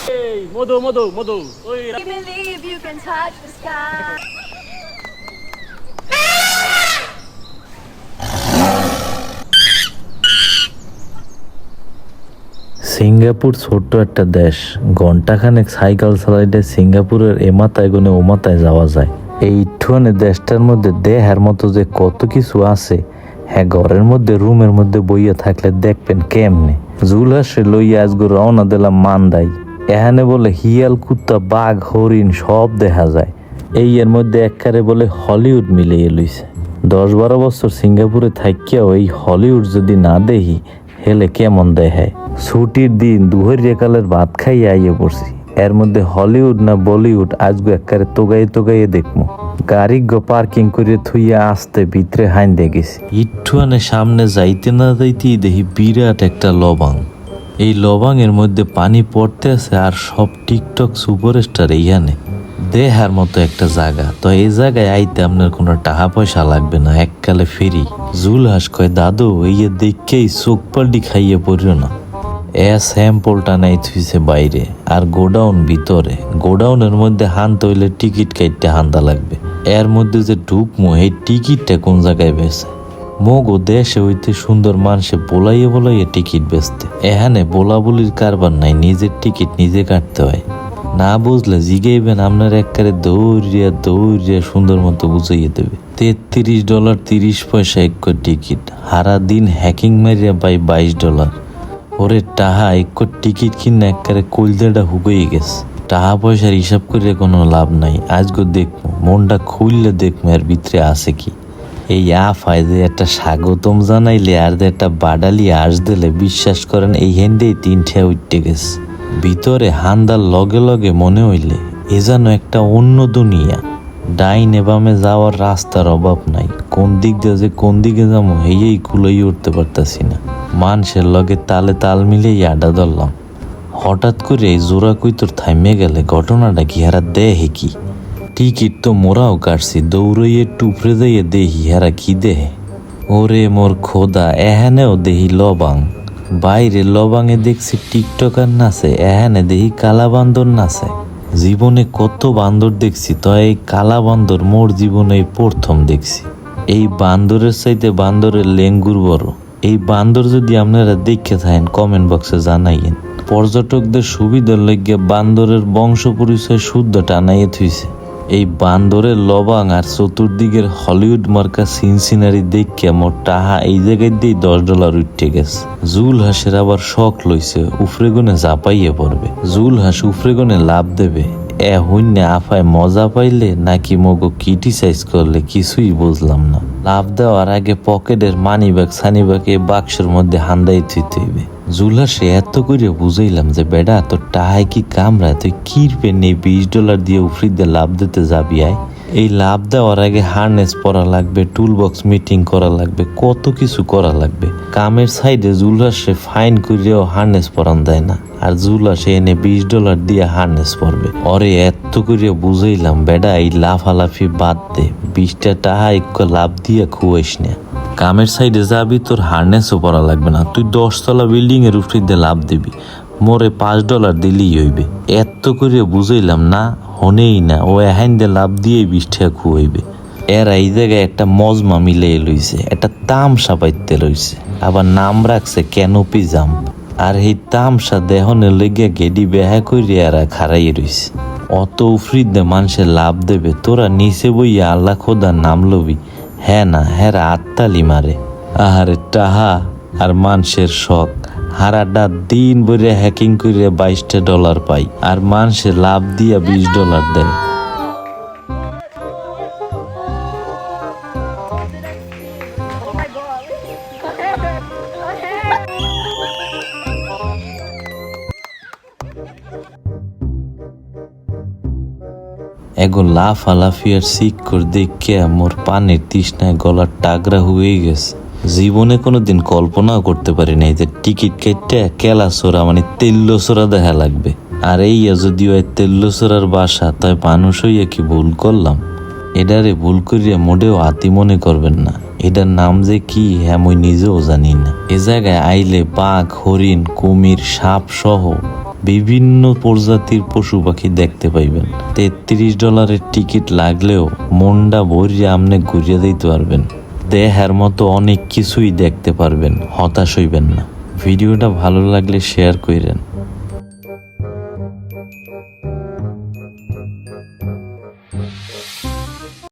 মধু মধু মধু ওই believe you can touch the sky. Singapore ছোট্ট একটা দেশ, ঘন্টাখানেক সাইকেল চালাইলে সিঙ্গাপুরের এ মাথায় গুনে ও মাথায় যাওয়া যায়। এই ঠুয়ানে দেশটার মধ্যে দেহার মতো যে কত কিছু আছে, হ্যাঁ ঘরের মধ্যে রুমের মধ্যে বইয়া থাকলে দেখবেন কেমনে। জুলহাসে লইয়া আজগো রওনা দিলাম মান্দাই। এখানে বলে হিয়াল কুত্তা বাঘ হরিণ সব দেখা যায়। এই এর মধ্যে এককারে বলে হলিউড মিলিয়ে লইছে। 10-12 বছর সিঙ্গাপুরে থাকিয়াও এই হলিউড যদি না দেখি হেলে কেমন দেখায়। ছুটির দিন দুহরিয়া কালের ভাত খাইয়া আইয়ে পড়ছি। এর মধ্যে হলিউড না বলিউড আজগো এককারে তোগাইয়ে দেখমু। গাড়ি পার্কিং করে থুইয়া আসতে ভিতরে হাইন দেখেছি। ইট্টুয়ানে সামনে যাইতে না যাইতেই দেখি বিরাট একটা লবাং। এই লবাংয়ের মধ্যে পানি পড়তে আছে আর সব টিকটক সুপারস্টার এইখানে। দেহার মতো একটা জায়গা। তো এই জায়গায় আইতে আপনার কোনো টাকা পয়সা লাগবে না, এককালে ফেরি। জুলহাস কয় দাদু এই দেখেই চোখ পাল্টি খাইয়ে পড়িও না। স্যাম্পলটা নাই থুইছে বাইরে আর গোডাউন ভিতরে। গোডাউনের মধ্যে হানতে হইলে টিকিট কাটতে হান্দা লাগবে। এর মধ্যে যে ঢুকমো এই টিকিটটা কোন জায়গায় বেছে। মগো দেশে হইতে সুন্দর মানুষে বলাইয়ে টিকিট বেচতে। এখানে বলাবলির কারবার নাই, নিজের টিকিট নিজে কাটতে হয়। না বুঝলে জিগাইবেন আপনার একবারে দৌড়িয়া সুন্দর মতো বুঝাইয়ে দেবে। $33 30 এক টিকিট। হারা দিন হ্যাকিং মারিয়া পাই $22। ওরে টাহা এক টিকিট কিনে একবারে কলজাটা হুগিয়ে গেছে। টাকা পয়সার হিসাব করে কোনো লাভ নাই। আজকে দেখবো, মনটা খুললে দেখবো এর ভিতরে আছে কি। এই আফায় যে একটা স্বাগতম জানাইলে আর যে একটা বাডালি আস দিলে বিশ্বাস করেন এই হেন্ডেই 3 উঠতে গেছে। ভিতরে হান্দার লগে লগে মনে হইলে এ যেন একটা অন্য দুনিয়া। ডাইনে বামে যাওয়ার রাস্তার অভাব নাই। কোন দিক দিয়ে যে কোন দিকে যাবো এই কুলাই উঠতে পারতাছি না। মানুষের লগে তালে তাল মিলিয়ে আড্ডা ধরলাম। হঠাৎ করে এই জোড়া কইতর থাইমে গেলে ঘটনাটা কি হারা দেহে কি। টিকিট তো মোরাও কাটছি, দৌড়াইয়ে টুপড়ে যাইয়ে দেহি হারা কি দেহে। ওরে মোর খোদা, এহানেও দেহি লবাং। বাইরে লবাঙে দেখছি টিকটকার নাচে, এহানে দেখি কালা বান্দর নাচে। জীবনে কত বান্দর দেখছি, তো এই কালা বান্দর মোর জীবনে প্রথম দেখছি। এই বান্দরের চাইতে বান্দরের লেঙ্গুর বড়। এই বান্দর যদি আপনারা দেখে থাকেন কমেন্ট বক্সে জানাইয়েন। পর্যটকদের সুবিধার লাগিয়ে বান্দরের বংশ পরিচয় শুদ্ধ টানাইয়ে থুইছে। এই বান্দরের লবাং আর চতুর্দিকের হলিউড মার্কা সিনসিনারি দেখে মোর টাহা এই জায়গায় দিয়ে $10 উঠতে গেছে। জুলহাসের আবার শখ লইছে, উফরে গুনে জাপাইয়ে পড়বে। জুলহাস উফরে গুনে লাভ দেবে। হইনে আফায় মজা পাইলে নাকি মগো ক্রিটিসাইজ করলে কিছুই বুঝলাম না। লাভ দেওয়ার আগে পকেটের মানি ব্যাগ সানি ব্যাগ এই বাক্সের মধ্যে হান্দাই থুইতে হইবে। জুলহাসে এত করে বুঝাইলাম যে বেডা তোর টাহায় কি কামড়ায়, তুই কিরপে নেই $20 দিয়ে উফরি দিয়ে লাভ দিতে যাবি আয়। এই লাভ দেওয়ার আগে হার্নেস পরা লাগবে, টুল বক্স মিটিং করা লাগবে, কত কিছু করা লাগবে। কামের সাইডে জুলহাসে ফাইন করিয়াও হার্নেস পরান দেয় না, আর জুলহাসে এনে $20 দিয়ে হার্নেস পরবে। ওরে এত করে বুঝাইলাম বেডা এই লাফালাফি বাদ দে, 20টা টাকা এক লাভ দিয়ে খুয়াইস না। কামের সাইডে যাবি, তোর হার্নেসও পরা লাগবে না, তুই 10 তলা বিল্ডিং এর উপরে দিয়ে লাভ দিবি, মোরে $5 দিলেই হইবে। এত করে বুঝাইলাম না, হনেই না। ও এহাইন দিয়ে লাভ দিয়ে 20 টাকা খুয়াইবে। এরা এই জায়গায় একটা মজমা মিলিয়ে লইছে, একটা তামসা পাইতে লইছে, আবার নাম রাখছে ক্যানোপি জাম্প। আর এই তামসা দেহনের লেগে গেডি বেহা করিয়া এরা খাড়াই রইছে। অত উফরিদ দে মানুষের লাভ দেবে, তোরা নিচে বইয়া আল্লাহ খোদার নাম লবি। হ্যাঁ না, হ্যাঁ আত্মালি মারে। আহারে টাহা আর মানুষের শখ। হারাটা দিন ভরে হ্যাকিং করিয়া $22 পাই, আর মানুষের লাভ দিয়া $20 দেয়। এগো লাফালাফি আর শিক্ষর দেখে মোর পানির তৃষ্ণায় গলার টাগরা হয়ে গেছে। জীবনে কোনোদিন কল্পনাও করতে পারি নাই যে টিকিট কেটে কেলাচোরা মানে তেল্লচোরা দেখা লাগবে। আর এই যদিও তেল্লচোরার বাসা, তাই মানুষ হইয়া কি ভুল করলাম। এটারে ভুল করিয়া মোটেও হাতি মনে করবেন না। এটার নাম যে কি হ্যাঁ মই নিজেও জানি না। এ জায়গায় আইলে বাঘ, হরিণ, কুমির, সাপ সহ বিভিন্ন প্রজাতির পশু পাখি দেখতে পাইবেন। $33 টিকিট লাগলেও মনটা ভরিয়ে আমনে ঘুরিয়ে দিতে পারবেন। দেহার মতো অনেক কিছুই দেখতে পারবেন, হতাশ হইবেন না। ভিডিওটা ভালো লাগলে শেয়ার কইরেন।